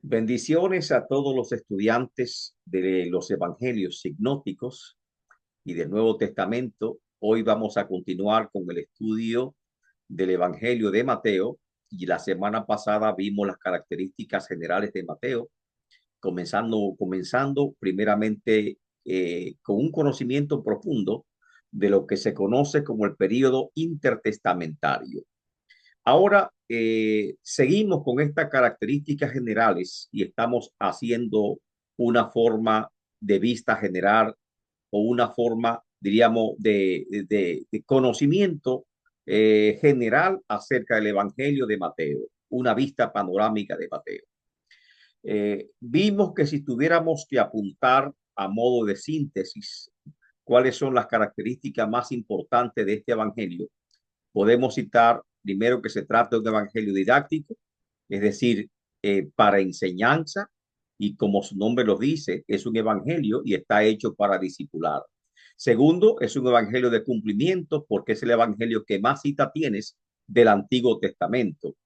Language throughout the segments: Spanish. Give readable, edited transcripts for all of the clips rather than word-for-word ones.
Bendiciones a todos los estudiantes de los evangelios signóticos y del Nuevo Testamento. Hoy vamos a continuar con el estudio del Evangelio de Mateo y la semana pasada vimos las características generales de Mateo, comenzando primeramente con un conocimiento profundo de lo que se conoce como el período intertestamentario. Ahora seguimos con estas características generales y estamos haciendo una forma de vista general o una forma, diríamos, de conocimiento general acerca del Evangelio de Mateo, una vista panorámica de Mateo. Vimos que si tuviéramos que apuntar a modo de síntesis cuáles son las características más importantes de este Evangelio, podemos citar primero que se trata de un evangelio didáctico, es decir, para enseñanza, y como su nombre lo dice, es un evangelio y está hecho para discipular. Segundo, es un evangelio de cumplimiento porque es el evangelio que más cita tienes del Antiguo Testamento.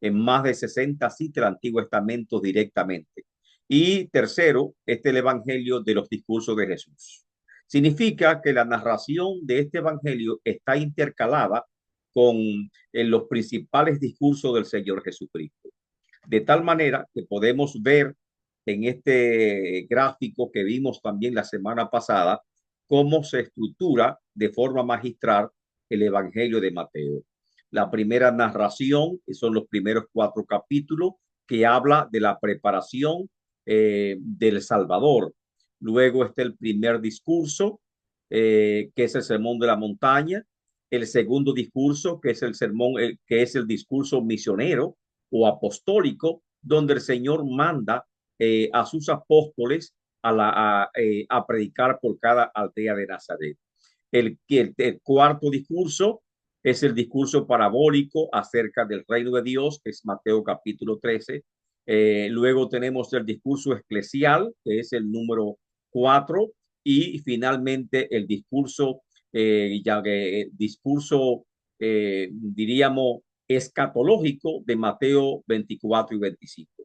En más de 60 cita el Antiguo Testamento directamente. Y tercero, este es el evangelio de los discursos de Jesús. Significa que la narración de este evangelio está intercalada con los principales discursos del Señor Jesucristo. De tal manera que podemos ver en este gráfico que vimos también la semana pasada cómo se estructura de forma magistral el Evangelio de Mateo. La primera narración, que son los primeros 4 capítulos, que habla de la preparación del Salvador. Luego está el primer discurso, que es el Sermón de la Montaña. El segundo discurso, que es el sermón, que es el discurso misionero o apostólico, donde el Señor manda a sus apóstoles a predicar por cada aldea de Nazaret. El cuarto discurso es el discurso parabólico acerca del reino de Dios, que es Mateo capítulo 13. Luego tenemos el discurso eclesial, que es el número 4, y finalmente el discurso, diríamos, escatológico de Mateo 24 y 25.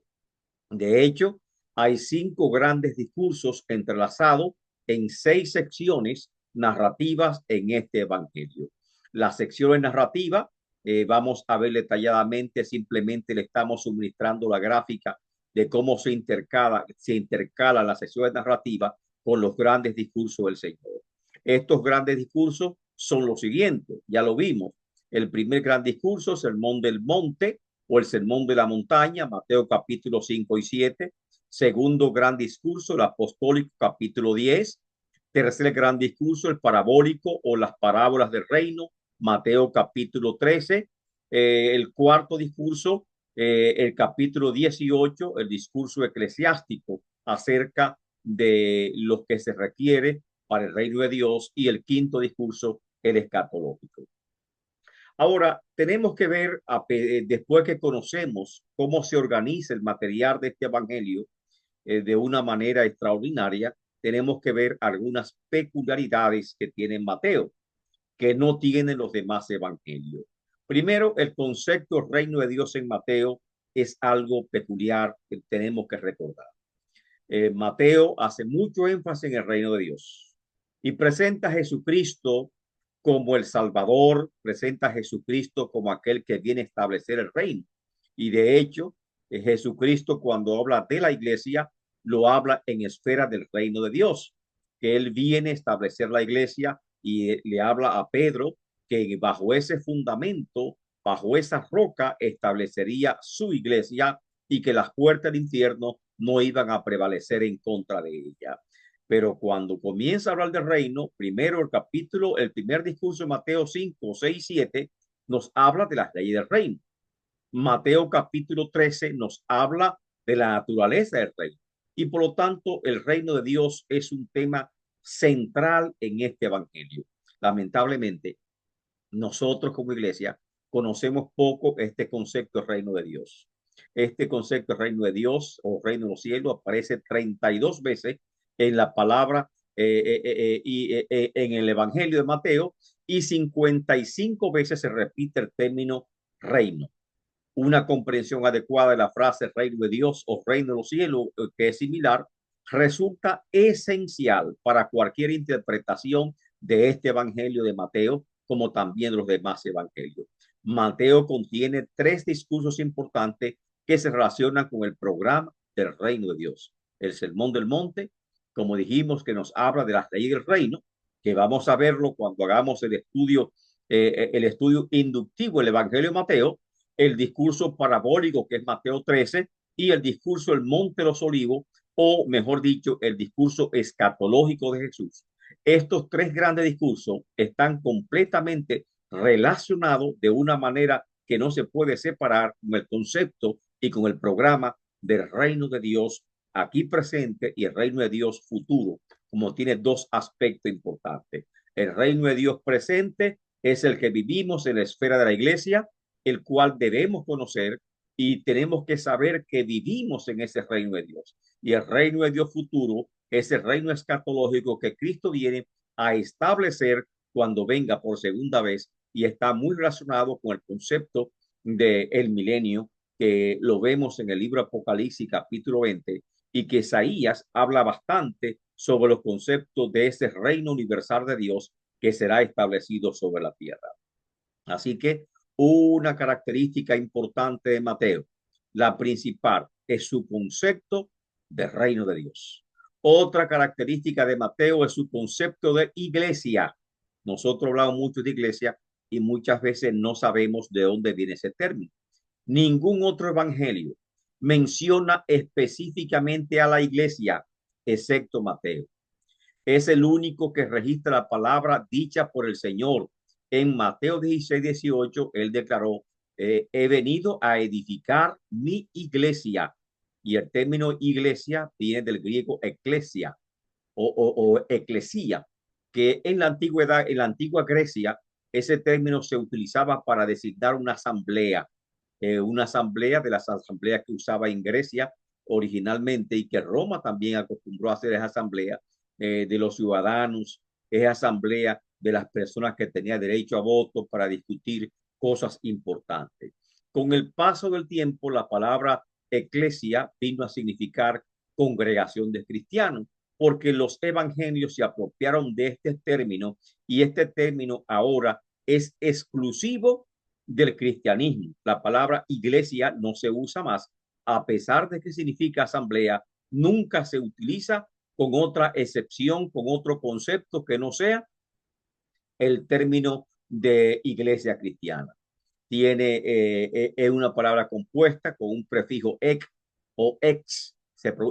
De hecho, hay 5 grandes discursos entrelazados en 6 secciones narrativas en este evangelio. Las secciones narrativas, vamos a ver detalladamente, simplemente le estamos suministrando la gráfica de cómo se intercala las secciones narrativas con los grandes discursos del Señor. Estos grandes discursos son los siguientes, ya lo vimos. El primer gran discurso, Sermón del Monte, o el Sermón de la Montaña, Mateo capítulo 5 y 7. Segundo gran discurso, el apostólico capítulo 10. Tercer gran discurso, el parabólico o las parábolas del reino, Mateo capítulo 13. El cuarto discurso, el capítulo 18, el discurso eclesiástico acerca de lo que se requiere para el reino de Dios. Y el quinto discurso, el escatológico. Ahora, tenemos que ver, después que conocemos cómo se organiza el material de este evangelio de una manera extraordinaria, tenemos que ver algunas peculiaridades que tiene Mateo, que no tienen los demás evangelios. Primero, el concepto reino de Dios en Mateo es algo peculiar que tenemos que recordar. Mateo hace mucho énfasis en el reino de Dios y presenta a Jesucristo como el Salvador, presenta a Jesucristo como aquel que viene a establecer el reino. Y de hecho, Jesucristo cuando habla de la iglesia, lo habla en esfera del reino de Dios, que él viene a establecer la iglesia y le habla a Pedro que bajo ese fundamento, bajo esa roca, establecería su iglesia y que las puertas del infierno no iban a prevalecer en contra de ella. Pero cuando comienza a hablar del reino, primero el primer discurso de Mateo 5, 6, 7, nos habla de las leyes del reino. Mateo capítulo 13 nos habla de la naturaleza del reino. Y por lo tanto, el reino de Dios es un tema central en este evangelio. Lamentablemente, nosotros como iglesia conocemos poco este concepto de reino de Dios. Este concepto de reino de Dios o reino de los cielos aparece 32 veces en la palabra en el Evangelio de Mateo, y 55 veces se repite el término reino. una comprensión adecuada de la frase reino de Dios o reino de los cielos, que es similar, resulta esencial para cualquier interpretación de este evangelio de Mateo, como también de los demás evangelios. Mateo contiene tres discursos importantes que se relacionan con el programa del reino de Dios. El Sermón del Monte, como dijimos, que nos habla de las leyes del reino, que vamos a verlo cuando hagamos el estudio inductivo del Evangelio de Mateo, el discurso parabólico, que es Mateo 13, y el discurso del Monte de los Olivos, o mejor dicho, el discurso escatológico de Jesús. Estos tres grandes discursos están completamente relacionados de una manera que no se puede separar con el concepto y con el programa del reino de Dios aquí presente y el reino de Dios futuro, como tiene dos aspectos importantes. El reino de Dios presente es el que vivimos en la esfera de la iglesia, el cual debemos conocer y tenemos que saber que vivimos en ese reino de Dios. Y el reino de Dios futuro es el reino escatológico que Cristo viene a establecer cuando venga por segunda vez, y está muy relacionado con el concepto del milenio, que lo vemos en el libro Apocalipsis capítulo 20, y que Isaías habla bastante sobre los conceptos de ese reino universal de Dios que será establecido sobre la tierra. Así que una característica importante de Mateo, la principal, es su concepto de reino de Dios. Otra característica de Mateo es su concepto de iglesia. Nosotros hablamos mucho de iglesia y muchas veces no sabemos de dónde viene ese término. Ningún otro evangelio menciona específicamente a la iglesia, excepto Mateo. Es el único que registra la palabra dicha por el Señor. En Mateo 16:18, él declaró, he venido a edificar mi iglesia. Y el término iglesia viene del griego eclesia o eclesía, que en la antigüedad, en la antigua Grecia, ese término se utilizaba para designar una asamblea de las asambleas que usaba en Grecia originalmente, y que Roma también acostumbró a hacer esa asamblea de los ciudadanos, esa asamblea de las personas que tenían derecho a voto para discutir cosas importantes. Con el paso del tiempo, la palabra eclesia vino a significar congregación de cristianos, porque los evangelios se apropiaron de este término, y este término ahora es exclusivo del cristianismo. La palabra iglesia no se usa más, a pesar de que significa asamblea, nunca se utiliza con otra excepción, con otro concepto que no sea el término de iglesia cristiana. Es una palabra compuesta con un prefijo ek o ex.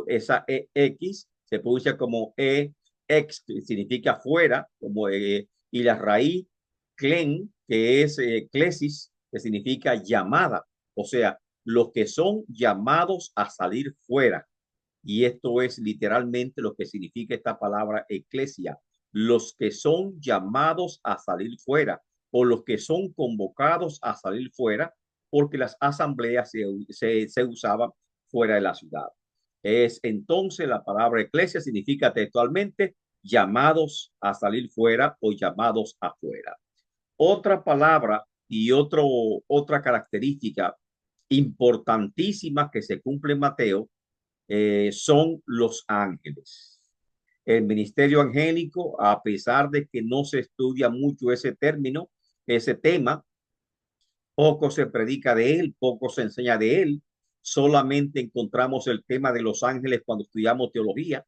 Esa x se pronuncia como ex, que significa fuera, como, y la raíz clen, que es clesis, que significa llamada. O sea, los que son llamados a salir fuera. Y esto es literalmente lo que significa esta palabra eclesia, los que son llamados a salir fuera, o los que son convocados a salir fuera, porque las asambleas se usaban fuera de la ciudad. Es entonces la palabra eclesia significa textualmente llamados a salir fuera o llamados afuera. Otra palabra y otra característica importantísima que se cumple en Mateo son los ángeles. El ministerio angélico, a pesar de que no se estudia mucho ese término, ese tema, poco se predica de él, poco se enseña de él. Solamente encontramos el tema de los ángeles cuando estudiamos teología,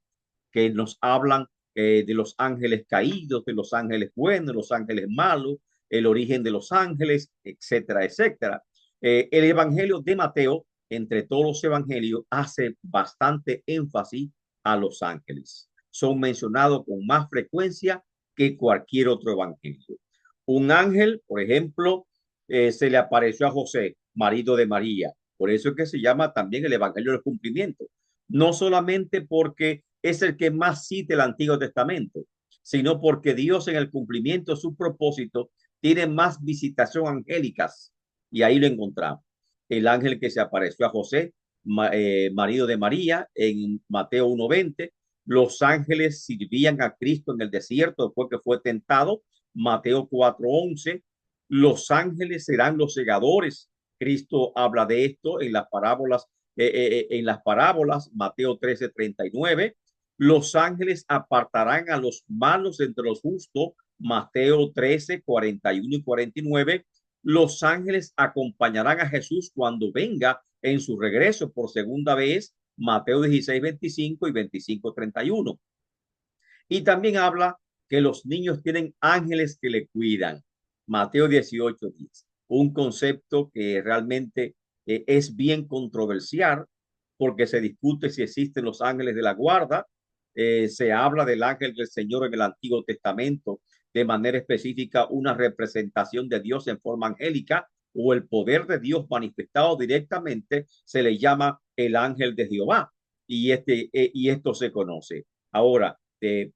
que nos hablan de los ángeles caídos, de los ángeles buenos, de los ángeles malos, el origen de los ángeles, etcétera, etcétera. El evangelio de Mateo, entre todos los evangelios, hace bastante énfasis a los ángeles. Son mencionados con más frecuencia que cualquier otro evangelio. Un ángel, por ejemplo, se le apareció a José, marido de María. Por eso es que se llama también el evangelio del cumplimiento. No solamente porque es el que más cita el Antiguo Testamento, sino porque Dios, en el cumplimiento de su propósito, tiene más visitación angélicas. Y ahí lo encontramos. El ángel que se apareció a José, marido de María, en Mateo 1:20. Los ángeles sirvían a Cristo en el desierto después que fue tentado, Mateo 4:11. Los ángeles serán los segadores Cristo habla de esto en las parábolas, Mateo 13:39. Los ángeles apartarán a los malos entre los justos, Mateo 13:41 y 49. Los ángeles acompañarán a Jesús cuando venga en su regreso por segunda vez, Mateo 16:25 y 25:31. Y también habla que los niños tienen ángeles que le cuidan, Mateo 18:10. Un concepto que realmente es bien controversial porque se discute si existen los ángeles de la guarda. Se habla del ángel del Señor en el Antiguo Testamento, de manera específica una representación de Dios en forma angélica o el poder de Dios manifestado directamente se le llama el ángel de Jehová y esto se conoce. Ahora,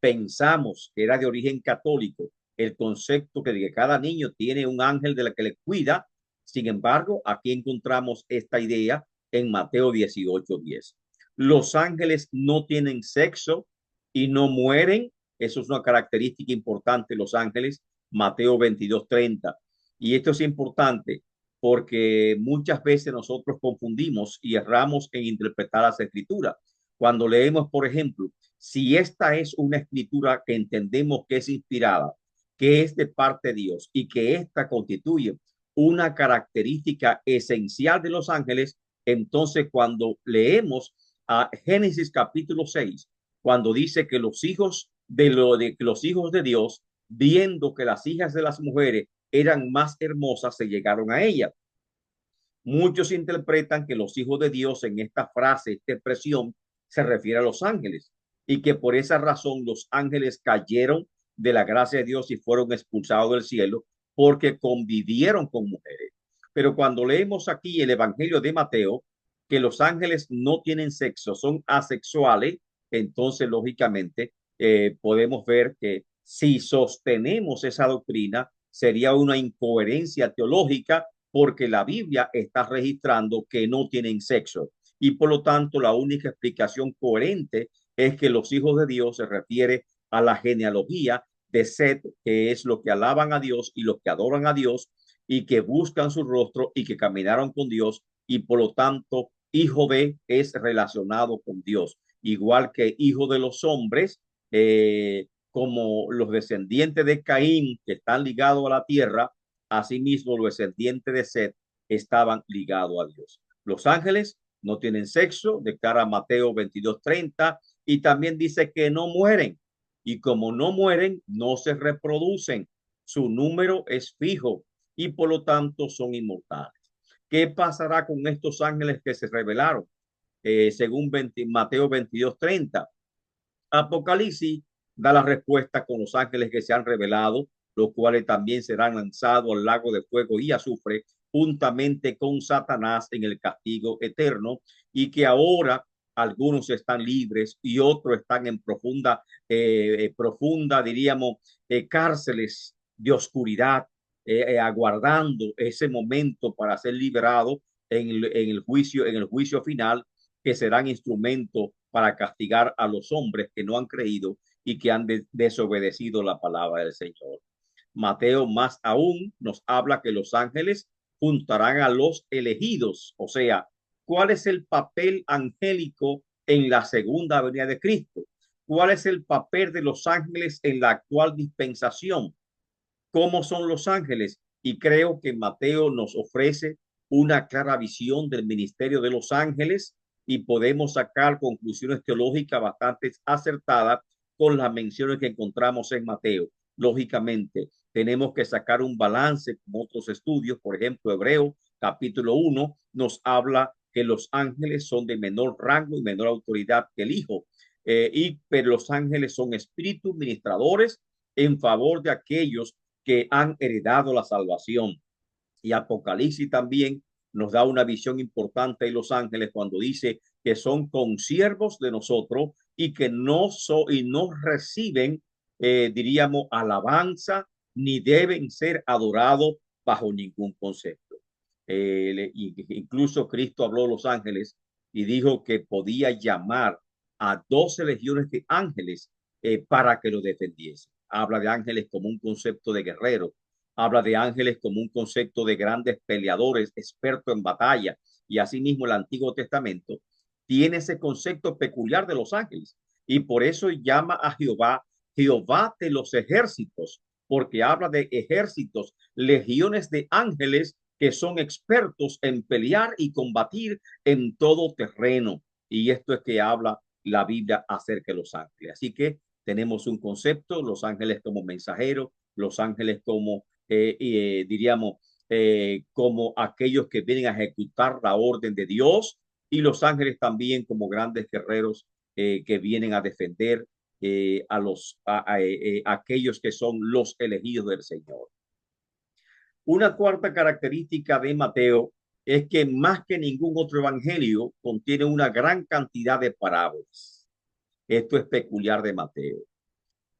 pensamos que era de origen católico el concepto que cada niño tiene un ángel de la que le cuida. Sin embargo, aquí encontramos esta idea en Mateo 18:10. Los ángeles no tienen sexo y no mueren. Eso es una característica importante de los ángeles, Mateo 22:30. Y esto es importante porque muchas veces nosotros confundimos y erramos en interpretar las escrituras. Cuando leemos, por ejemplo, si esta es una escritura que entendemos que es inspirada, que es de parte de Dios y que esta constituye una característica esencial de los ángeles, entonces cuando leemos a Génesis capítulo 6, cuando dice que los hijos de Dios, viendo que las hijas de las mujeres eran más hermosas, se llegaron a ella. Muchos interpretan que los hijos de Dios en esta frase, esta expresión, se refiere a los ángeles y que por esa razón los ángeles cayeron de la gracia de Dios y fueron expulsados del cielo porque convivieron con mujeres. Pero cuando leemos aquí el Evangelio de Mateo, que los ángeles no tienen sexo, son asexuales, entonces lógicamente podemos ver que si sostenemos esa doctrina sería una incoherencia teológica porque la Biblia está registrando que no tienen sexo y por lo tanto la única explicación coherente es que los hijos de Dios se refiere a la genealogía de Set, que es lo que alaban a Dios y los que adoran a Dios y que buscan su rostro y que caminaron con Dios y por lo tanto hijo de es relacionado con Dios, igual que hijo de los hombres, como los descendientes de Caín que están ligados a la tierra, asimismo los descendientes de Set estaban ligados a Dios. Los ángeles no tienen sexo, declara Mateo 22:30, y también dice que no mueren. Y como no mueren, no se reproducen. Su número es fijo y por lo tanto son inmortales. ¿Qué pasará con estos ángeles que se revelaron? Según Mateo 22:30. Apocalipsis da la respuesta con los ángeles que se han revelado, los cuales también serán lanzados al lago de fuego y azufre, juntamente con Satanás en el castigo eterno, y que ahora algunos están libres y otros están en profunda, diríamos, cárceles de oscuridad, aguardando ese momento para ser liberados en el juicio final, que serán instrumentos para castigar a los hombres que no han creído y que han desobedecido la palabra del Señor. Mateo más aún nos habla que los ángeles juntarán a los elegidos, o sea, ¿cuál es el papel angélico en la segunda venida de Cristo? ¿Cuál es el papel de los ángeles en la actual dispensación? ¿Cómo son los ángeles? Y creo que Mateo nos ofrece una clara visión del ministerio de los ángeles y podemos sacar conclusiones teológicas bastante acertadas con las menciones que encontramos en Mateo. Lógicamente, tenemos que sacar un balance con otros estudios. Por ejemplo, Hebreo capítulo 1 nos habla que los ángeles son de menor rango y menor autoridad que el Hijo. Pero los ángeles son espíritus ministradores en favor de aquellos que han heredado la salvación. Y Apocalipsis también nos da una visión importante de los ángeles cuando dice que son consiervos de nosotros y que no reciben, diríamos, alabanza ni deben ser adorados bajo ningún concepto. Incluso Cristo habló de los ángeles y dijo que podía llamar a 12 legiones de ángeles para que lo defendiesen. Habla de ángeles como un concepto de guerrero. Habla de ángeles como un concepto de grandes peleadores, expertos en batalla, y asimismo el Antiguo Testamento tiene ese concepto peculiar de los ángeles, y por eso llama a Jehová, Jehová de los ejércitos, porque habla de ejércitos, legiones de ángeles que son expertos en pelear y combatir en todo terreno. Y esto es que habla la Biblia acerca de los ángeles. Así que tenemos un concepto, los ángeles como mensajeros, los ángeles como, diríamos, como aquellos que vienen a ejecutar la orden de Dios, y los ángeles también como grandes guerreros que vienen a defender aquellos que son los elegidos del Señor. Una cuarta característica de Mateo es que más que ningún otro evangelio contiene una gran cantidad de parábolas. Esto es peculiar de Mateo.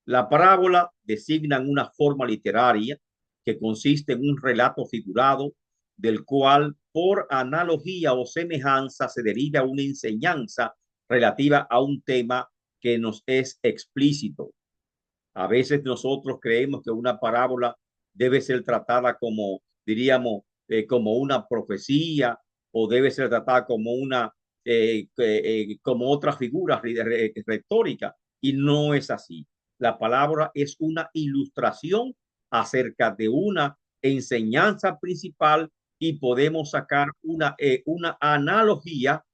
La parábola designa una forma literaria que consiste en un relato figurado del cual por analogía o semejanza se deriva una enseñanza relativa a un tema que nos es explícito. A veces nosotros creemos que una parábola debe ser tratada como, diríamos, como una profecía, o debe ser tratada como como otra figura retórica, y no es así. La palabra es una ilustración acerca de una enseñanza principal, y podemos sacar una analogía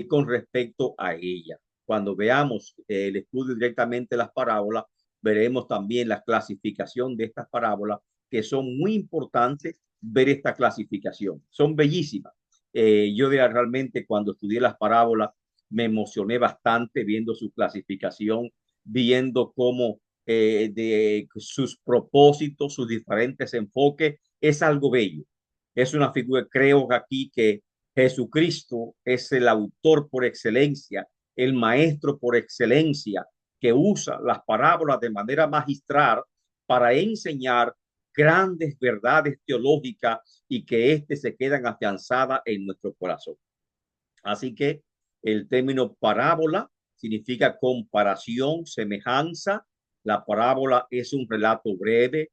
con respecto a ella. Cuando veamos el estudio directamente de las parábolas, veremos también la clasificación de estas parábolas, que son muy importantes ver esta clasificación. Son bellísimas. Yo realmente cuando estudié las parábolas me emocioné bastante viendo su clasificación, viendo cómo de sus propósitos, sus diferentes enfoques. Es algo bello. Es una figura, creo aquí que Jesucristo es el autor por excelencia, el maestro por excelencia, que usa las parábolas de manera magistral para enseñar grandes verdades teológicas, y que éste se quedan afianzadas en nuestro corazón. Así que el término parábola significa comparación, semejanza. La parábola es un relato breve,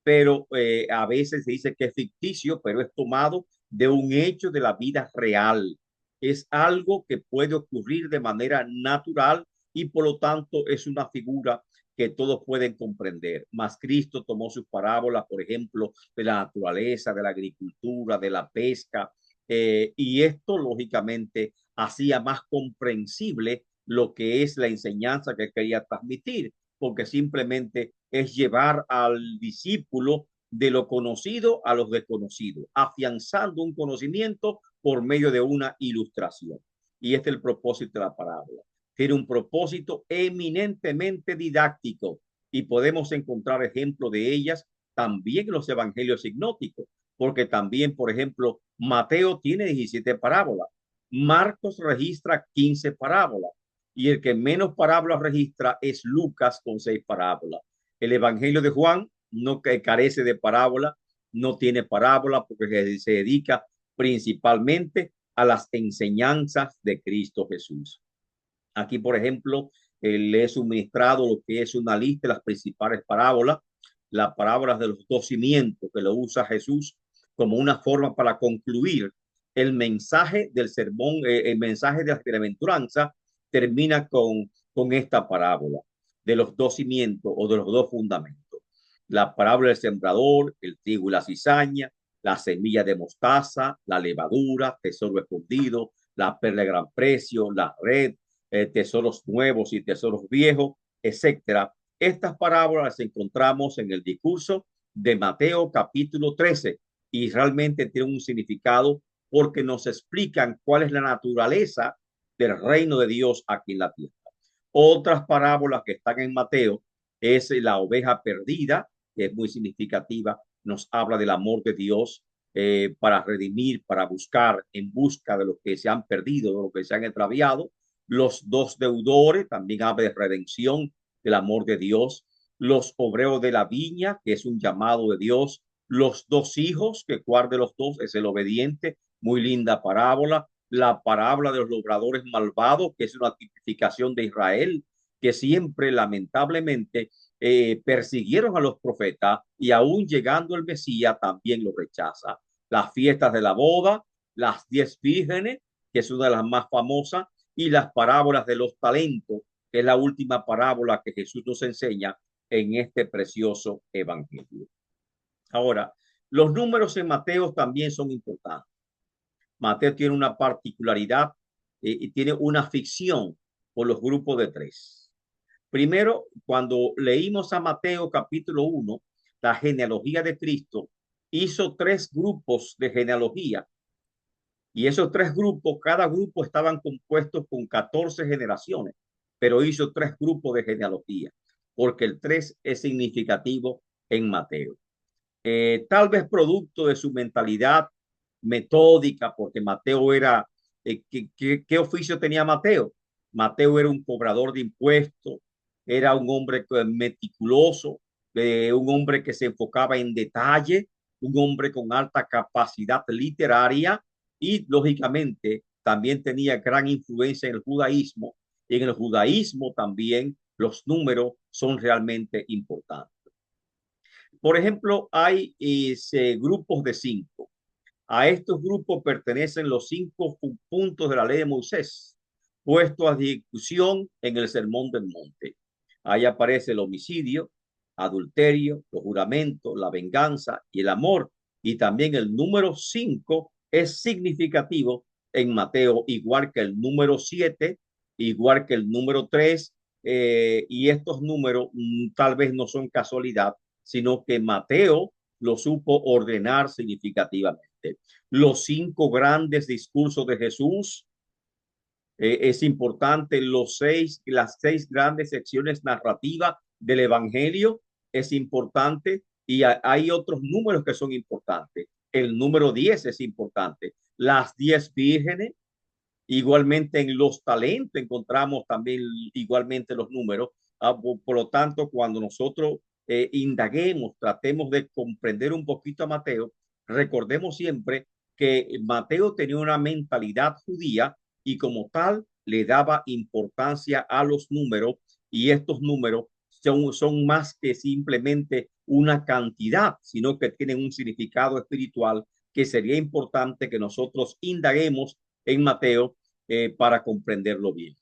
pero a veces se dice que es ficticio, pero es tomado de un hecho de la vida real. Es algo que puede ocurrir de manera natural, y por lo tanto es una figura que todos pueden comprender. Mas Cristo tomó sus parábolas, por ejemplo, de la naturaleza, de la agricultura, de la pesca, y esto lógicamente hacía más comprensible lo que es la enseñanza que quería transmitir, porque simplemente es llevar al discípulo de lo conocido a los desconocidos, afianzando un conocimiento por medio de una ilustración. Y este es el propósito de la parábola. Tiene un propósito eminentemente didáctico, y podemos encontrar ejemplos de ellas también en los evangelios sinópticos, porque también, por ejemplo, Mateo tiene 17 parábolas, Marcos registra 15 parábolas, y el que menos parábolas registra es Lucas con 6 parábolas. El Evangelio de Juan no carece de parábola, no tiene parábola, porque se dedica principalmente a las enseñanzas de Cristo Jesús. Aquí, por ejemplo, le he suministrado lo que es una lista de las principales parábolas, las parábolas de los dos cimientos, que lo usa Jesús como una forma para concluir el mensaje del sermón. El mensaje de la bienaventuranza termina con esta parábola de los dos cimientos, o de los dos fundamentos. La parábola del sembrador, el trigo y la cizaña, la semilla de mostaza, la levadura, tesoro escondido, la perla de gran precio, la red, tesoros nuevos y tesoros viejos, etcétera. Estas parábolas las encontramos en el discurso de Mateo capítulo 13, y realmente tienen un significado, porque nos explican cuál es la naturaleza del reino de Dios aquí en la tierra. Otras parábolas que están en Mateo es la oveja perdida, que es muy significativa. Nos habla del amor de Dios para redimir, para buscar, en busca de los que se han perdido, de los que se han extraviado. Los dos deudores también habla de redención, del amor de Dios. Los obreros de la viña, que es un llamado de Dios. Los dos hijos, que cuál de los dos es el obediente, muy linda parábola. La parábola de los obradores malvados, que es una tipificación de Israel, que siempre lamentablemente persiguieron a los profetas y aún llegando el Mesías también lo rechaza. Las fiestas de la boda, las 10 vírgenes, que es una de las más famosas, y las parábolas de los talentos, que es la última parábola que Jesús nos enseña en este precioso evangelio. Ahora, los números en Mateo también son importantes. Mateo tiene una particularidad y tiene una ficción por los grupos de tres. Primero, cuando leímos a Mateo capítulo 1, la genealogía de Cristo, hizo tres grupos de genealogía. Y esos tres grupos, cada grupo estaban compuestos con 14 generaciones, pero hizo tres grupos de genealogía, porque el 3 es significativo en Mateo. Tal vez producto de su mentalidad metódica, porque Mateo era, ¿qué oficio tenía Mateo? Mateo era un cobrador de impuestos, era un hombre meticuloso, un hombre que se enfocaba en detalle, un hombre con alta capacidad literaria y lógicamente también tenía gran influencia en el judaísmo. Y en el judaísmo también los números son realmente importantes. Por ejemplo, hay grupos de 5. A estos grupos pertenecen los 5 puntos de la ley de Moisés, puestos a discusión en el Sermón del Monte. Ahí aparece el homicidio, adulterio, los juramentos, la venganza y el amor. Y también el número 5 es significativo en Mateo, igual que el número 7, igual que el número 3. Y estos números tal vez no son casualidad, sino que Mateo lo supo ordenar significativamente. Los 5 grandes discursos de Jesús, es importante, las 6 grandes secciones narrativas del Evangelio, es importante, y hay otros números que son importantes. El número 10 es importante. Las 10 vírgenes, igualmente en los talentos encontramos también igualmente los números. Por lo tanto, cuando nosotros indaguemos, tratemos de comprender un poquito a Mateo, recordemos siempre que Mateo tenía una mentalidad judía y como tal le daba importancia a los números, y estos números son más que simplemente una cantidad, sino que tienen un significado espiritual que sería importante que nosotros indaguemos en Mateo para comprenderlo bien.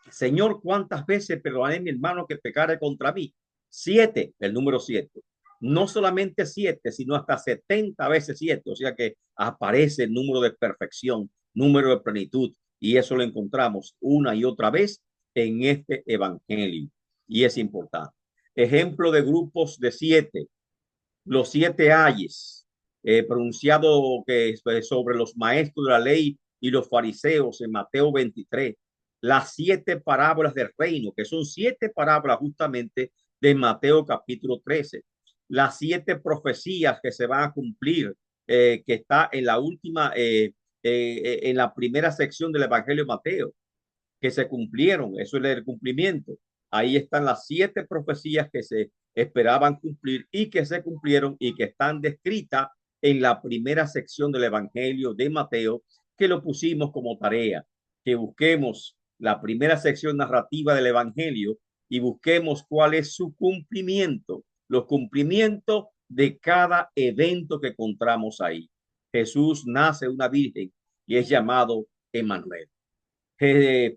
Señor, ¿cuántas veces perdoné a mi hermano que pecare contra mí? 7, el número 7. No solamente 7, sino hasta 70 veces 7. O sea que aparece el número de perfección, número de plenitud. Y eso lo encontramos una y otra vez en este evangelio. Y es importante. Ejemplo de grupos de 7. Los 7 ayes, pronunciado que sobre los maestros de la ley y los fariseos en Mateo 23. Las 7 parábolas del reino, que son 7 parábolas justamente de Mateo capítulo 13. Las 7 profecías que se van a cumplir, que está en la última, en la primera sección del Evangelio de Mateo, que se cumplieron. Eso es el cumplimiento. Ahí están las 7 profecías que se esperaban cumplir y que se cumplieron y que están descritas en la primera sección del Evangelio de Mateo, que lo pusimos como tarea, que busquemos la primera sección narrativa del Evangelio y busquemos cuál es su cumplimiento, los cumplimientos de cada evento que encontramos ahí. Jesús nace una virgen y es llamado Emmanuel.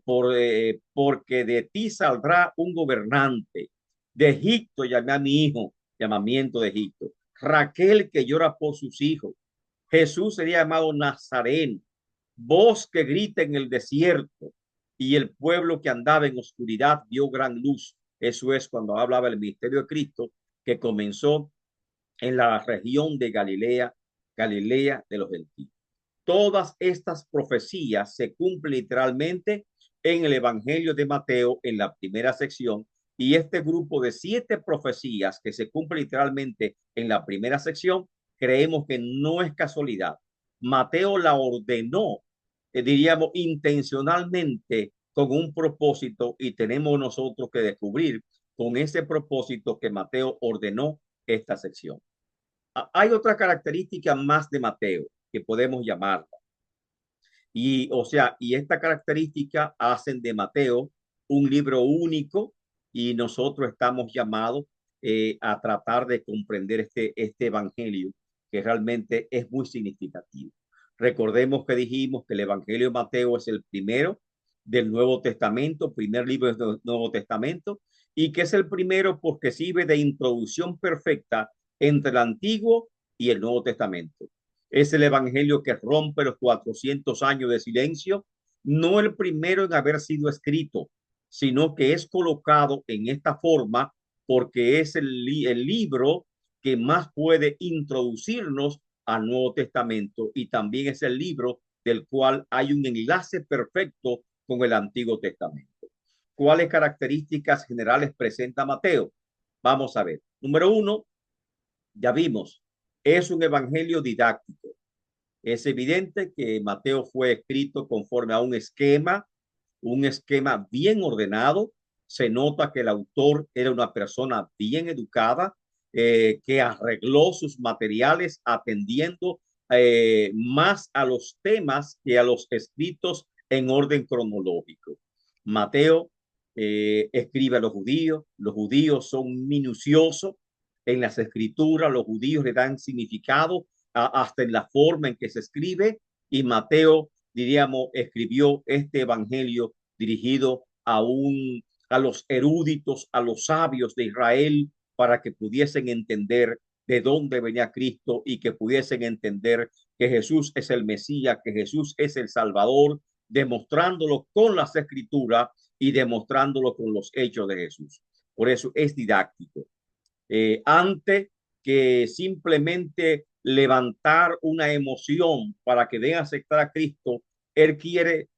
Porque de ti saldrá un gobernante. De Egipto llamé a mi hijo, llamamiento de Egipto. Raquel que llora por sus hijos. Jesús sería llamado Nazareno, voz que grita en el desierto, y el pueblo que andaba en oscuridad vio gran luz. Eso es cuando hablaba el ministerio de Cristo, que comenzó en la región de Galilea, Galilea de los gentiles. Todas estas profecías se cumplen literalmente en el Evangelio de Mateo, en la primera sección, y este grupo de 7 profecías que se cumplen literalmente en la primera sección, creemos que no es casualidad. Mateo la ordenó, diríamos, intencionalmente con un propósito, y tenemos nosotros que descubrir con ese propósito que Mateo ordenó esta sección. Hay otra característica más de Mateo que podemos llamarla. Y, o sea, y esta característica hacen de Mateo un libro único, y nosotros estamos llamados a tratar de comprender este evangelio, que realmente es muy significativo. Recordemos que dijimos que el Evangelio de Mateo es el primero del Nuevo Testamento, primer libro del Nuevo Testamento, y que es el primero porque sirve de introducción perfecta entre el Antiguo y el Nuevo Testamento. Es el Evangelio que rompe los 400 años de silencio, no el primero en haber sido escrito, sino que es colocado en esta forma porque es el libro que más puede introducirnos al Nuevo Testamento y también es el libro del cual hay un enlace perfecto con el Antiguo Testamento. ¿Cuáles características generales presenta Mateo? Vamos a ver. Número uno, ya vimos, es un evangelio didáctico. Es evidente que Mateo fue escrito conforme a un esquema bien ordenado. Se nota que el autor era una persona bien educada, que arregló sus materiales atendiendo más a los temas que a los escritos en orden cronológico. Mateo escribe a los judíos son minuciosos en las escrituras, los judíos le dan significado hasta en la forma en que se escribe, y Mateo, diríamos, escribió este evangelio dirigido a los eruditos, a los sabios de Israel, para que pudiesen entender de dónde venía Cristo y que pudiesen entender que Jesús es el Mesías, que Jesús es el Salvador, demostrándolo con las escrituras y demostrándolo con los hechos de Jesús. Por eso es didáctico. Antes que simplemente levantar una emoción para que den a aceptar a Cristo, Él quiere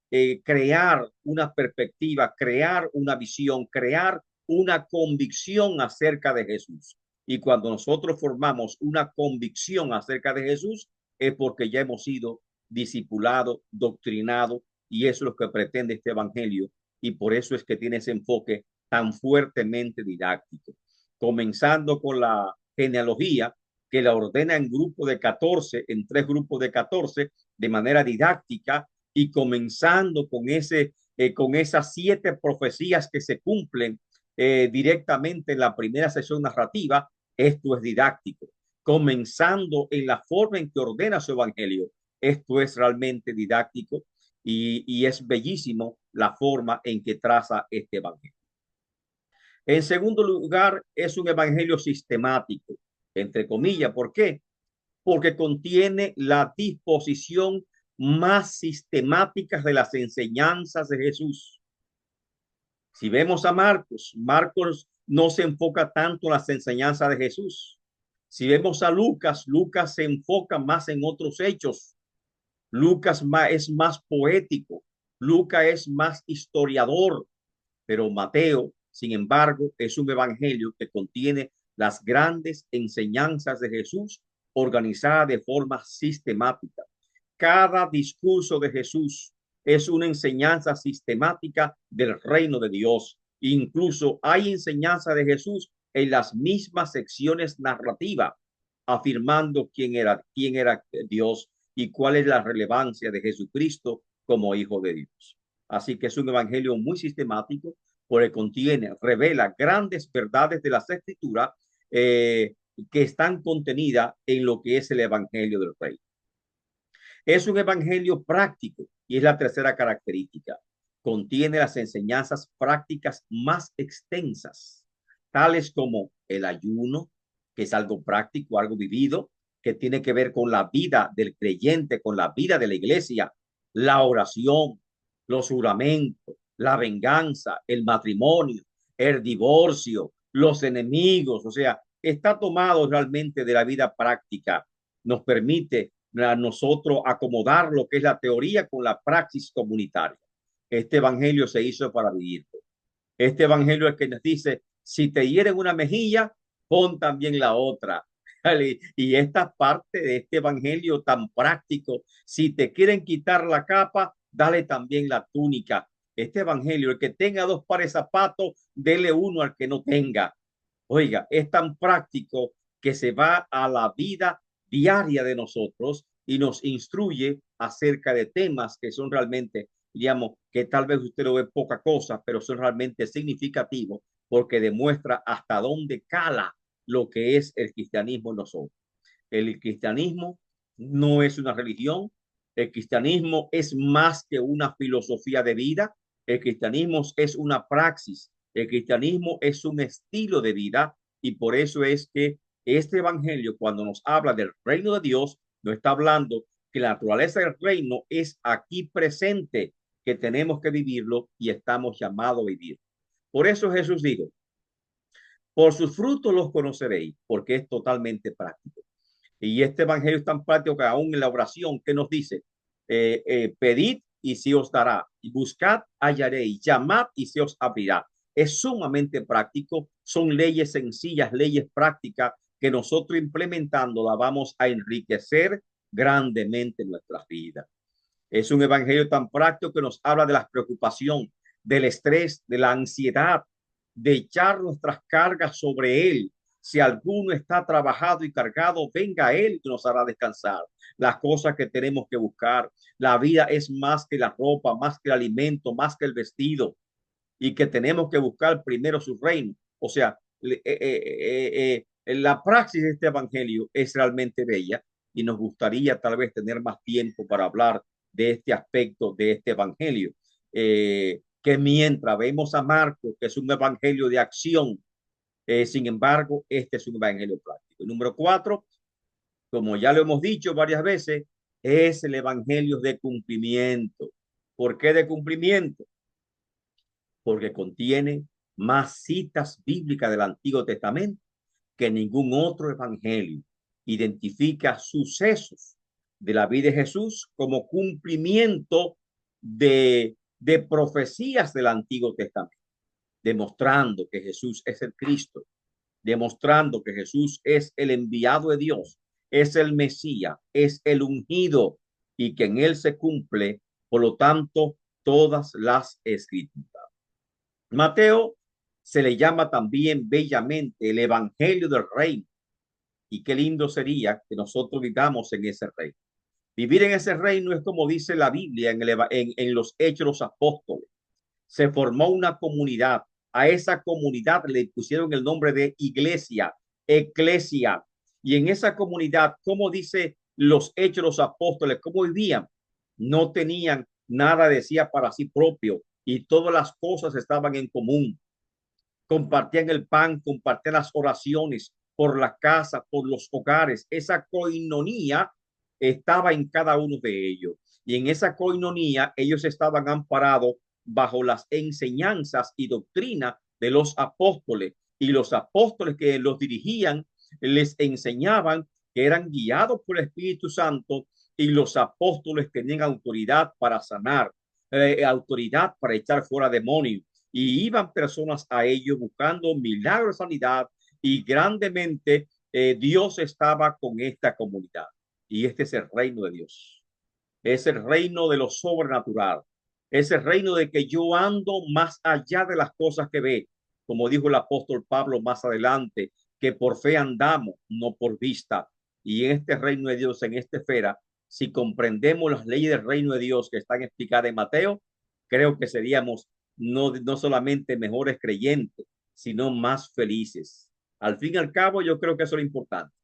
crear una perspectiva, crear una visión, crear una convicción acerca de Jesús. Y cuando nosotros formamos una convicción acerca de Jesús, es porque ya hemos sido discipulados, doctrinados, y eso es lo que pretende este evangelio. Y por eso es que tiene ese enfoque tan fuertemente didáctico, comenzando con la genealogía, que la ordena en grupo de 14, en 3 grupos de 14, de manera didáctica, y comenzando con esas 7 profecías que se cumplen directamente en la primera sesión narrativa. Esto es didáctico. Comenzando en la forma en que ordena su evangelio, esto es realmente didáctico, y es bellísimo la forma en que traza este evangelio. En segundo lugar, es un evangelio sistemático, entre comillas. ¿Por qué? Porque contiene la disposición más sistemática de las enseñanzas de Jesús. Si vemos a Marcos, Marcos no se enfoca tanto en las enseñanzas de Jesús. Si vemos a Lucas, Lucas se enfoca más en otros hechos. Lucas es más poético, Lucas es más historiador, pero Mateo, sin embargo, es un evangelio que contiene las grandes enseñanzas de Jesús organizadas de forma sistemática. Cada discurso de Jesús es una enseñanza sistemática del reino de Dios. Incluso hay enseñanza de Jesús en las mismas secciones narrativas, afirmando quién era Dios y cuál es la relevancia de Jesucristo como hijo de Dios. Así que es un evangelio muy sistemático, porque contiene, revela grandes verdades de las escrituras que están contenidas en lo que es el evangelio del rey. Es un evangelio práctico, y es la tercera característica. Contiene las enseñanzas prácticas más extensas, tales como el ayuno, que es algo práctico, algo vivido, que tiene que ver con la vida del creyente, con la vida de la iglesia, la oración, los juramentos, la venganza, el matrimonio, el divorcio, los enemigos. O sea, está tomado realmente de la vida práctica. Nos permite a nosotros acomodar lo que es la teoría con la praxis comunitaria. Este evangelio se hizo para vivirlo. Este evangelio es que nos dice, si te hieren una mejilla, pon también la otra. Y esta parte de este evangelio tan práctico, si te quieren quitar la capa, dale también la túnica. Este evangelio, el que tenga 2 pares de zapatos, dele uno al que no tenga. Oiga, es tan práctico que se va a la vida diaria de nosotros y nos instruye acerca de temas que son realmente, digamos, que tal vez usted lo ve poca cosa, pero son realmente significativos, porque demuestra hasta dónde cala lo que es el cristianismo en nosotros. El cristianismo no es una religión, el cristianismo es más que una filosofía de vida, el cristianismo es una praxis, el cristianismo es un estilo de vida y por eso es que este evangelio cuando nos habla del reino de Dios, nos está hablando que la naturaleza del reino es aquí presente, que tenemos que vivirlo y estamos llamados a vivir. Por eso Jesús dijo, por sus frutos los conoceréis, porque es totalmente práctico. Y este evangelio es tan práctico que aún en la oración que nos dice, pedid y se os dará, y buscad, hallaréis, llamad y se os abrirá. Es sumamente práctico, son leyes sencillas, leyes prácticas que nosotros implementando la vamos a enriquecer grandemente en nuestras vidas. Es un evangelio tan práctico que nos habla de la preocupación, del estrés, de la ansiedad, de echar nuestras cargas sobre él. Si alguno está trabajado y cargado, venga a él que nos hará descansar. Las cosas que tenemos que buscar. La vida es más que la ropa, más que el alimento, más que el vestido. Y que tenemos que buscar primero su reino. O sea, la praxis de este evangelio es realmente bella y nos gustaría tal vez tener más tiempo para hablar de este aspecto de este evangelio. Que mientras vemos a Marcos, que es un evangelio de acción, sin embargo, este es un evangelio práctico. Número 4, como ya lo hemos dicho varias veces, es el evangelio de cumplimiento. ¿Por qué de cumplimiento? Porque contiene más citas bíblicas del Antiguo Testamento que ningún otro evangelio. Identifica sucesos de la vida de Jesús como cumplimiento de profecías del Antiguo Testamento, demostrando que Jesús es el Cristo, demostrando que Jesús es el enviado de Dios, es el Mesías, es el ungido y que en él se cumple, por lo tanto, todas las escrituras. Mateo se le llama también bellamente el evangelio del reino. Y qué lindo sería que nosotros vivamos en ese reino. Vivir en ese reino es como dice la Biblia en los Hechos de los Apóstoles. Se formó una comunidad. A esa comunidad le pusieron el nombre de iglesia, eclesia. Y en esa comunidad, como dice los Hechos de los Apóstoles, cómo vivían, no tenían nada, decía, para sí propio y todas las cosas estaban en común. Compartían el pan, compartían las oraciones por la casa, por los hogares. Esa coinonía estaba en cada uno de ellos. Y en esa coinonía ellos estaban amparados bajo las enseñanzas y doctrina de los apóstoles. Y los apóstoles que los dirigían les enseñaban que eran guiados por el Espíritu Santo y los apóstoles tenían autoridad para sanar, autoridad para echar fuera demonios y iban personas a ellos buscando milagros de sanidad y grandemente Dios estaba con esta comunidad. Y este es el reino de Dios. Es el reino de lo sobrenatural. Es el reino de que yo ando más allá de las cosas que ve. Como dijo el apóstol Pablo más adelante, que por fe andamos, no por vista. Y en este reino de Dios, en esta esfera, si comprendemos las leyes del reino de Dios que están explicadas en Mateo, creo que seríamos no solamente mejores creyentes, sino más felices. Al fin y al cabo, yo creo que eso es lo importante.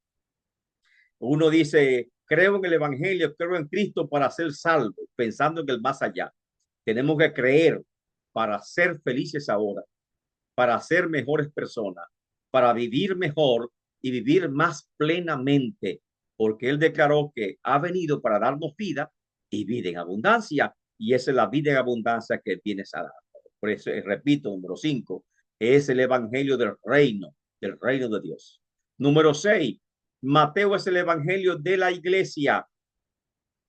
Uno dice, creo en el Evangelio, creo en Cristo para ser salvo, pensando en el más allá. Tenemos que creer para ser felices ahora, para ser mejores personas, para vivir mejor y vivir más plenamente, porque Él declaró que ha venido para darnos vida y vida en abundancia, y esa es la vida en abundancia que Él viene a dar. Por eso, repito, número 5, es el Evangelio del reino de Dios. Número 6, Mateo es el Evangelio de la iglesia.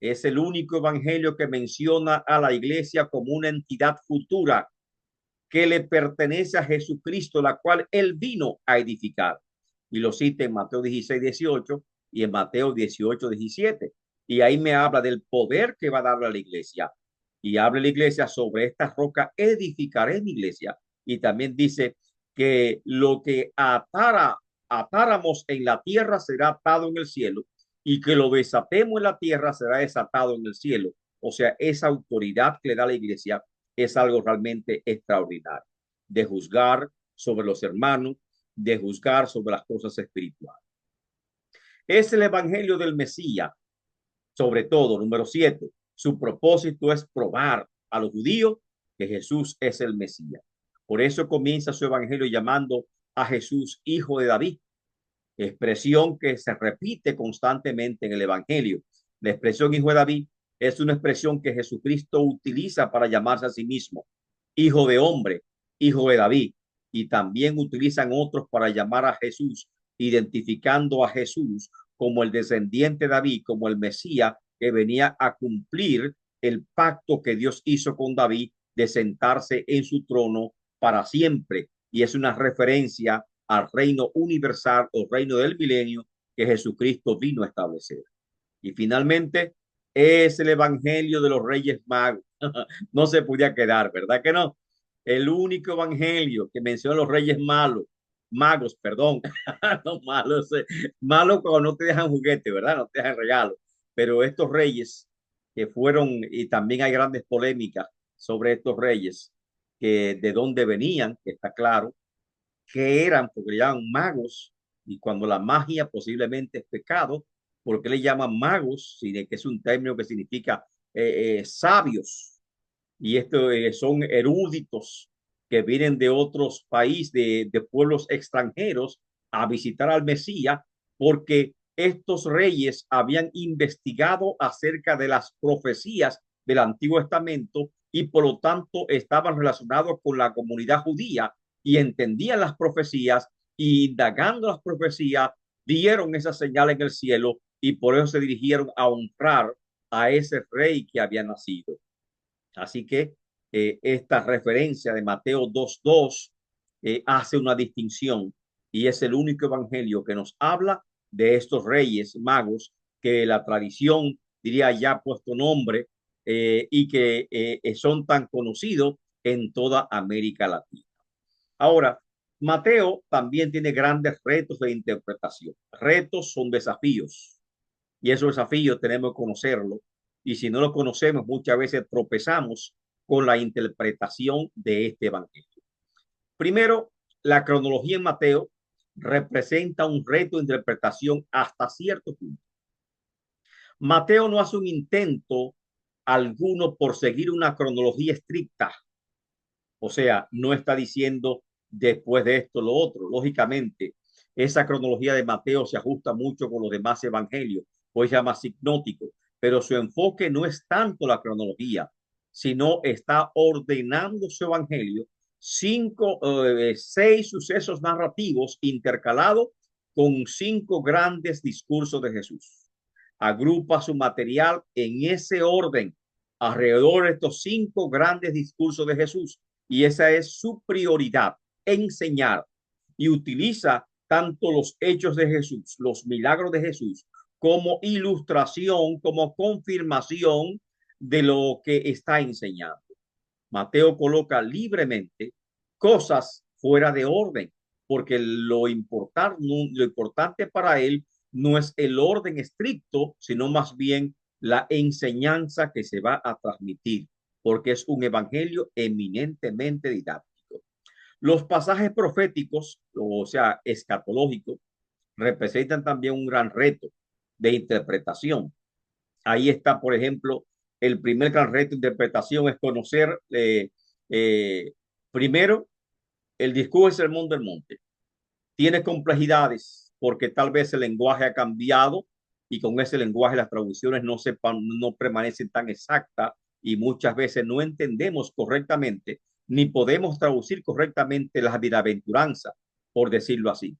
Es el único evangelio que menciona a la iglesia como una entidad futura que le pertenece a Jesucristo, la cual él vino a edificar. Y lo cita en Mateo 16:18 y en Mateo 18:17. Y ahí me habla del poder que va a darle a la iglesia. Y habla la iglesia sobre esta roca, edificaré mi iglesia. Y también dice que lo que atáramos en la tierra será atado en el cielo y que lo desatemos en la tierra será desatado en el cielo. O sea, esa autoridad que le da la iglesia es algo realmente extraordinario, de juzgar, sobre los hermanos, de juzgar sobre las cosas espirituales. Es el evangelio del Mesías, sobre todo, número 7. Su propósito es probar a los judíos que Jesús es el Mesías. Por eso comienza su evangelio llamando a Jesús hijo de David, expresión que se repite constantemente en el evangelio. La expresión hijo de David es una expresión que Jesucristo utiliza para llamarse a sí mismo hijo de hombre, hijo de David, y también utilizan otros para llamar a Jesús, identificando a Jesús como el descendiente de David, como el Mesías que venía a cumplir el pacto que Dios hizo con David de sentarse en su trono para siempre. Y es una referencia al reino universal o reino del milenio que Jesucristo vino a establecer. Y finalmente es el evangelio de los Reyes Magos. No se podía quedar, ¿verdad que no? El único evangelio que menciona a los Reyes magos, perdón, no malos, malos cuando no te dejan juguete, ¿verdad? No te dejan regalo. Pero estos reyes que fueron, y también hay grandes polémicas sobre estos reyes, que de dónde venían, que está claro, que eran, porque le llaman magos, y cuando la magia posiblemente es pecado, porque le llaman magos, que es un término que significa sabios, y estos son eruditos que vienen de otros países, de pueblos extranjeros, a visitar al Mesías, porque estos reyes habían investigado acerca de las profecías del Antiguo Testamento y por lo tanto estaban relacionados con la comunidad judía y entendían las profecías y indagando las profecías dieron esa señal en el cielo y por eso se dirigieron a honrar a ese rey que había nacido. Así que esta referencia de Mateo 2:2 hace una distinción y es el único evangelio que nos habla de estos reyes magos que la tradición diría ya ha puesto nombre y que son tan conocidos en toda América Latina. Ahora, Mateo también tiene grandes retos de interpretación. Retos son desafíos y esos desafíos tenemos que conocerlo. Y si no lo conocemos, muchas veces tropezamos con la interpretación de este evangelio. Primero, la cronología en Mateo representa un reto de interpretación hasta cierto punto. Mateo no hace un intento alguno por seguir una cronología estricta. O sea, no está diciendo después de esto lo otro. Lógicamente, esa cronología de Mateo se ajusta mucho con los demás evangelios, hoy se llama sinótico, pero su enfoque no es tanto la cronología, sino está ordenando su evangelio seis sucesos narrativos intercalados con 5 grandes discursos de Jesús. Agrupa su material en ese orden alrededor de estos 5 grandes discursos de Jesús y esa es su prioridad, enseñar, y utiliza tanto los hechos de Jesús, los milagros de Jesús, como ilustración, como confirmación de lo que está enseñando. Mateo coloca libremente cosas fuera de orden, porque lo importante para él no es el orden estricto, sino más bien la enseñanza que se va a transmitir, porque es un evangelio eminentemente didáctico. Los pasajes proféticos, o sea, escatológicos, representan también un gran reto de interpretación. Ahí está, por ejemplo, el primer gran reto de interpretación es conocer eh, primero el discurso del Sermón del Monte. Tiene complejidades porque tal vez el lenguaje ha cambiado y con ese lenguaje las traducciones no permanecen tan exactas y muchas veces no entendemos correctamente ni podemos traducir correctamente las bienaventuranzas, por decirlo así.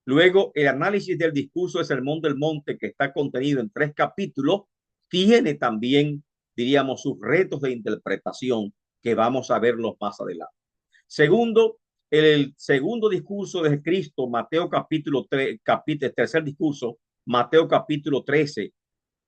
Luego, el análisis del discurso del Sermón del Monte, que está contenido en 3 capítulos, tiene también, diríamos, sus retos de interpretación que vamos a verlos más adelante. Segundo, el segundo discurso de Cristo, Mateo capítulo 3, tercer discurso, Mateo capítulo 13,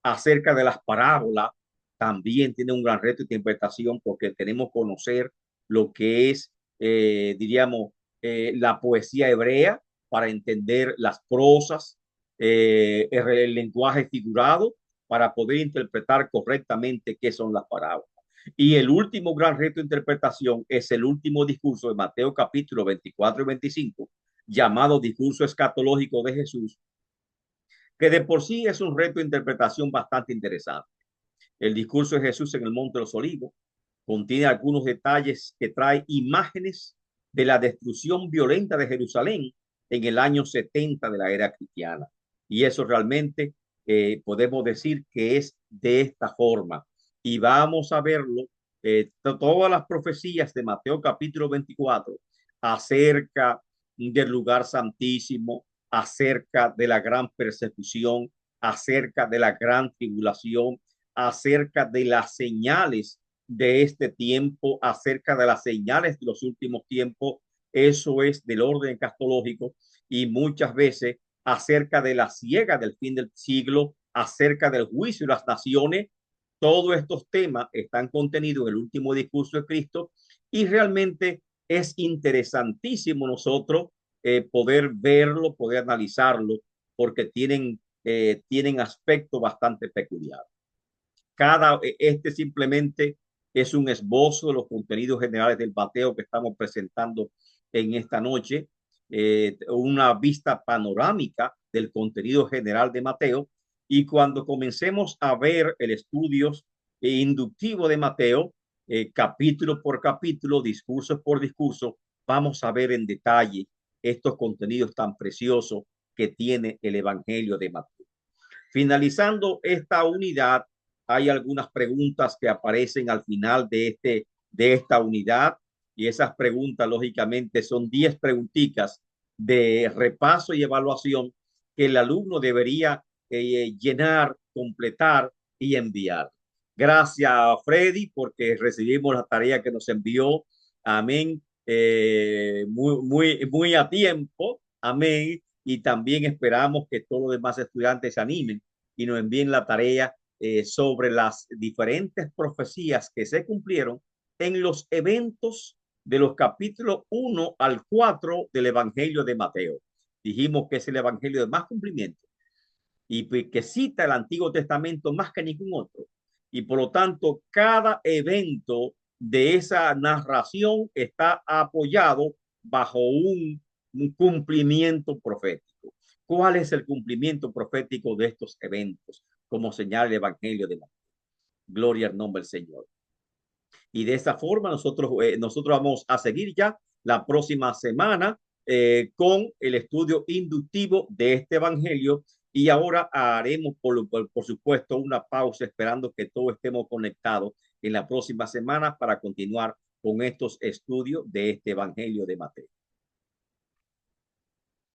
acerca de las parábolas, también tiene un gran reto de interpretación porque tenemos que conocer lo que es, diríamos, la poesía hebrea para entender las prosas, el lenguaje figurado, para poder interpretar correctamente qué son las parábolas. Y el último gran reto de interpretación es el último discurso de Mateo capítulo 24 y 25, llamado discurso escatológico de Jesús, que de por sí es un reto de interpretación bastante interesante. El discurso de Jesús en el Monte de los Olivos contiene algunos detalles que trae imágenes de la destrucción violenta de Jerusalén en el año 70 de la era cristiana. Y eso realmente podemos decir que es de esta forma. Y vamos a verlo, todas las profecías de Mateo capítulo 24 acerca del lugar santísimo, acerca de la gran persecución, acerca de la gran tribulación, acerca de las señales de este tiempo, acerca de las señales de los últimos tiempos. Eso es del orden escatológico, y muchas veces acerca de la ciega del fin del siglo, acerca del juicio de las naciones. Todos estos temas están contenidos en el último discurso de Cristo, y realmente es interesantísimo nosotros poder verlo, poder analizarlo, porque tienen aspectos bastante peculiares. Este simplemente es un esbozo de los contenidos generales del Mateo que estamos presentando en esta noche, una vista panorámica del contenido general de Mateo. Y cuando comencemos a ver el estudio inductivo de Mateo, capítulo por capítulo, discurso por discurso, vamos a ver en detalle estos contenidos tan preciosos que tiene el Evangelio de Mateo. Finalizando esta unidad, hay algunas preguntas que aparecen al final de esta unidad, y esas preguntas lógicamente son 10 preguntitas de repaso y evaluación que el alumno debería llenar, completar y enviar. Gracias, Freddy, porque recibimos la tarea que nos envió. Amén. Muy a tiempo. Amén. Y también esperamos que todos los demás estudiantes se animen y nos envíen la tarea sobre las diferentes profecías que se cumplieron en los eventos de los capítulos 1 al 4 del Evangelio de Mateo. Dijimos que es el Evangelio de más cumplimiento y que cita el Antiguo Testamento más que ningún otro. Y por lo tanto, cada evento de esa narración está apoyado bajo un cumplimiento profético. ¿Cuál es el cumplimiento profético de estos eventos? Como señala el Evangelio de Mateo. Gloria al nombre del Señor. Y de esa forma nosotros vamos a seguir ya la próxima semana con el estudio inductivo de este Evangelio. Y ahora haremos, por supuesto, una pausa esperando que todos estemos conectados en la próxima semana para continuar con estos estudios de este Evangelio de Mateo.